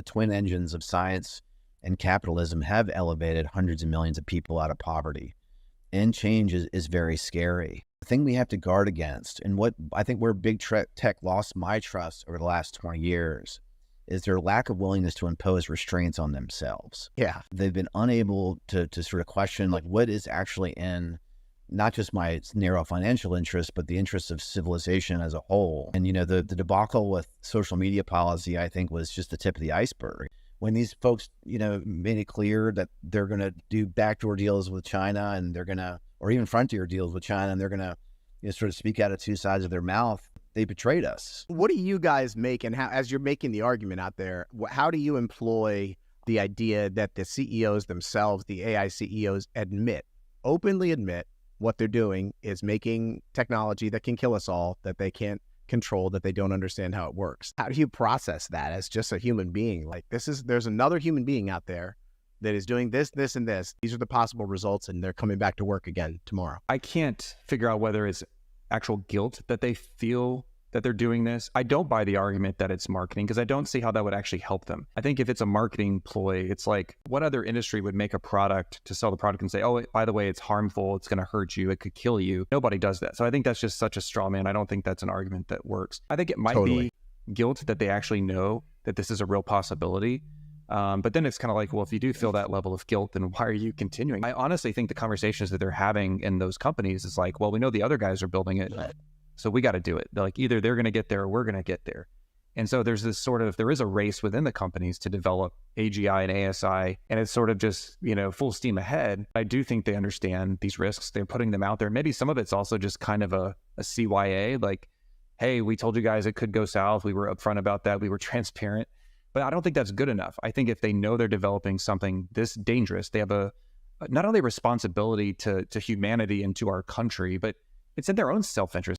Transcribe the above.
twin engines of science and capitalism have elevated hundreds of millions of people out of poverty. And change is very scary. The thing we have to guard against, and what I think where big tech lost my trust over the last 20 years, is their lack of willingness to impose restraints on themselves. Yeah. They've been unable to sort of question, like, what is actually in not just my narrow financial interests, but the interests of civilization as a whole. And, the debacle with social media policy, I think, was just the tip of the iceberg. When these folks, made it clear that they're going to do backdoor deals with China, and they're going to, or even frontier deals with China, and they're going to sort of speak out of two sides of their mouth, they betrayed us. What do you guys make, and how, as you're making the argument out there, how do you employ the idea that the CEOs themselves, the AI CEOs, openly admit what they're doing is making technology that can kill us all, that they can't control, that they don't understand how it works? How do you process that as just a human being? Like, there's another human being out there that is doing this, this, and this. These are the possible results, and they're coming back to work again tomorrow. I can't figure out whether it's actual guilt that they feel that they're doing this. I don't buy the argument that it's marketing, because I don't see how that would actually help them. I think if it's a marketing ploy, it's like, what other industry would make a product to sell the product and say, oh, by the way, it's harmful, it's going to hurt you, it could kill you? Nobody does that. So I think that's just such a straw man. I don't think that's an argument that works. I think it might be guilt that they actually know that this is a real possibility. But then it's kind of like, well, if you do feel that level of guilt, then why are you continuing? I honestly think the conversations that they're having in those companies is like, well, we know the other guys are building it, so we got to do it. They're like, either they're going to get there or we're going to get there. And so there's this there is a race within the companies to develop AGI and ASI, and it's sort of just, full steam ahead. I do think they understand these risks. They're putting them out there. Maybe some of it's also just kind of a CYA, like, hey, we told you guys it could go south. We were upfront about that. We were transparent. But I don't think that's good enough. I think if they know they're developing something this dangerous, they have not only a responsibility to humanity and to our country, but it's in their own self-interest.